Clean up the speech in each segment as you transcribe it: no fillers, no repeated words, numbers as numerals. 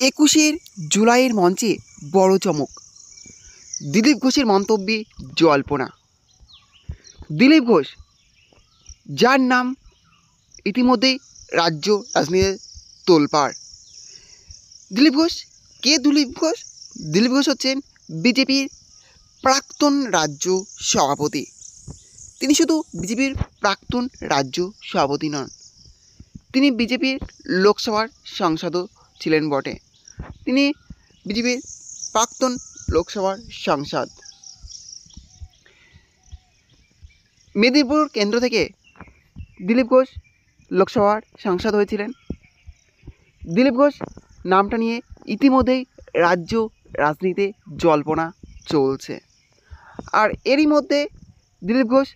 একুশের জুলাইয়ের মঞ্চে বড় চমক। দিলীপ ঘোষের মন্তব্যে জল্পনা। দিলীপ ঘোষ, যার নাম ইতিমধ্যেই রাজ্য রাজনীতিতে তোলপাড়। দিলীপ ঘোষ কে? দিলীপ ঘোষ দিলীপ ঘোষ হচ্ছেন বিজেপির প্রাক্তন রাজ্য সভাপতি। তিনি শুধু বিজেপির প্রাক্তন রাজ্য সভাপতি নন, তিনি বিজেপির লোকসভার সাংসদও ছিলেন বটে। তিনি বিজেপির প্রাক্তন লোকসভার সাংসদ। মেদিনীপুর কেন্দ্র থেকে দিলীপ ঘোষ লোকসভার সাংসদ হয়েছিলেন। দিলীপ ঘোষ নামটা নিয়ে ইতিমধ্যেই রাজ্য রাজনীতিতে জল্পনা চলছে। আর এরই মধ্যে দিলীপ ঘোষ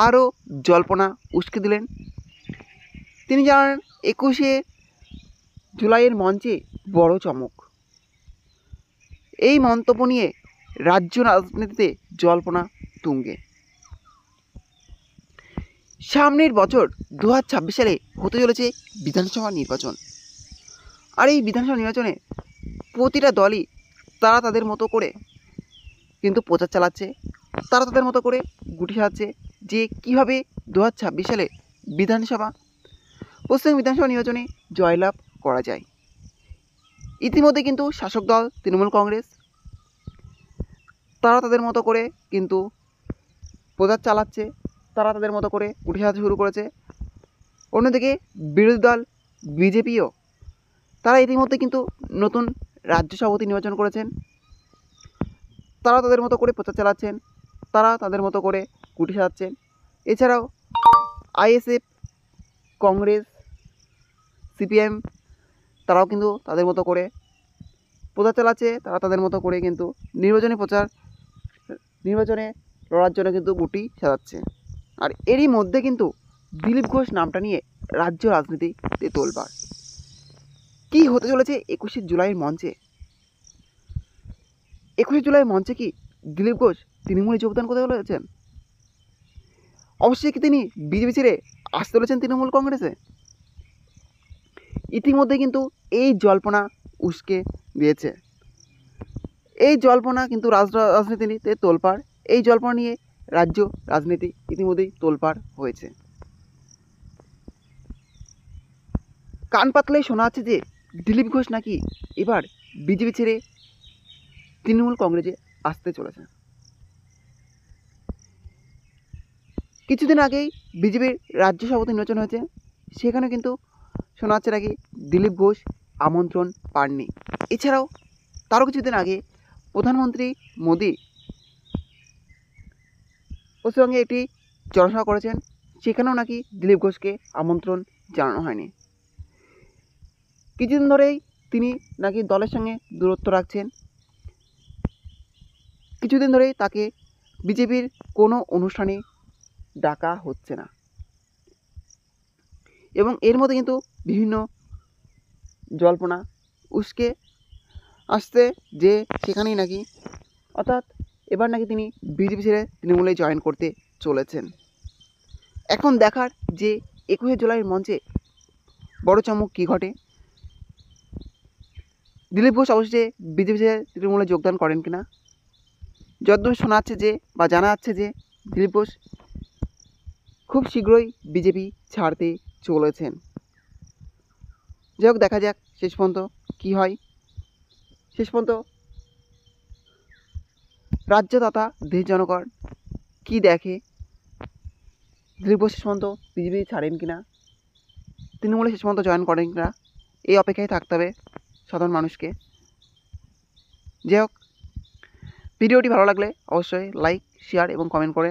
আরও জল্পনা উস্কে দিলেন। তিনি জানান 21শে জুলাইয়ের মঞ্চে বড় চমক। এই মন্তব্য নিয়ে রাজ্য রাজনীতিতে জল্পনা তুঙ্গে। সামনের বছর 2026 সালে হতে চলেছে বিধানসভা নির্বাচন। আর এই বিধানসভা নির্বাচনে প্রতিটা দলই তারা তাদের মতো করে কিন্তু প্রচার চালাচ্ছে, তারা তাদের মতো করে গুটি সাজাচ্ছে যে কীভাবে 2026 সালে পশ্চিমবঙ্গ বিধানসভা নির্বাচনে জয়লাভ করা যায়। ইতিমধ্যে কিন্তু শাসক দল তৃণমূল কংগ্রেস তারা তাদের মতো করে কিন্তু প্রচার চালাচ্ছে, তারা তাদের মতো করে গুটি সাজাতে শুরু করেছে। অন্যদিকে বিরোধী দল বিজেপিও তারা ইতিমধ্যে কিন্তু নতুন রাজ্য সভাপতি নির্বাচন করেছেন, তারা তাদের মতো করে প্রচার চালাচ্ছেন, তারা তাদের মতো করে গুটি সাজাচ্ছেন। এছাড়াও আইএসএফ, কংগ্রেস, সিপিএম তারাও কিন্তু তাদের মতো করে প্রচার চালাচ্ছে, তারা তাদের মতো করে কিন্তু নির্বাচনে লড়ার জন্য কিন্তু গুটি সাজাচ্ছে। আর এরই মধ্যে কিন্তু দিলীপ ঘোষ নামটা নিয়ে রাজ্য রাজনীতিতে তোলপাড়। কী হতে চলেছে 21শে জুলাইয়ের মঞ্চে? 21শে জুলাইয়ের মঞ্চে কি দিলীপ ঘোষ তৃণমূলে যোগদান করতে চলেছেন? অবশ্যই কি তিনি বিজেপি ছেড়ে আসতে চলেছেন তৃণমূল কংগ্রেসে? ইতিমধ্যে কিন্তু এই জল্পনা উস্কে দিয়েছে। এই জল্পনা কিন্তু রাজনীতিতে তোলপাড়। এই জল্পনা নিয়ে রাজ্য রাজনীতি ইতিমধ্যেই তোলপাড় হয়েছে। কান পাতলেই শোনা যাচ্ছে যে দিলীপ ঘোষ নাকি এবার বিজেপি ছেড়ে তৃণমূল কংগ্রেসে আসতে চলেছে। কিছুদিন আগেই বিজেপির রাজ্য সভাপতি নির্বাচন হয়েছে, সেখানে কিন্তু শোনা যাচ্ছে নাকি দিলীপ ঘোষ আমন্ত্রণ পাননি। এছাড়াও তারও কিছুদিন আগে প্রধানমন্ত্রী মোদি পশ্চিমবঙ্গে একটি জনসভা করেছেন, সেখানেও নাকি দিলীপ ঘোষকে আমন্ত্রণ জানানো হয়নি। কিছুদিন ধরেই তিনি নাকি দলের সঙ্গে দূরত্ব রাখছেন, কিছুদিন ধরেই তাকে বিজেপির কোনো অনুষ্ঠানে ডাকা হচ্ছে না। এবং এর মধ্যে কিন্তু বিভিন্ন জল্পনা উস্কে আসছে যে সেখানেই নাকি অর্থাৎ এবার নাকি তিনি বিজেপি ছেড়ে তৃণমূলে জয়েন করতে চলেছেন। এখন দেখার যে 21শে জুলাইয়ের মঞ্চে বড় চমক কী ঘটে। দিলীপ ঘোষ অবশ্যই বিজেপি ছেড়ে তৃণমূলে যোগদান করেন কিনা। যতদূর শোনা যাচ্ছে যে বা জানা যাচ্ছে যে দিলীপ ঘোষ খুব শীঘ্রই বিজেপি ছাড়তে চলেছেন। যাই হোক, দেখা যাক শেষ পর্যন্ত কী হয়। শেষ পর্যন্ত রাজ্য তথা দেশ জনগণ কী দেখে, দিলীপ ঘোষ শেষ পর্যন্ত বিজেপি ছাড়েন কিনা, তৃণমূলে শেষ পর্যন্ত জয়েন করেন কিনা, এই অপেক্ষায় থাকতে হবে সাধারণ মানুষকে। যাই হোক, ভিডিওটি ভালো লাগলে অবশ্যই লাইক, শেয়ার এবং কমেন্ট করে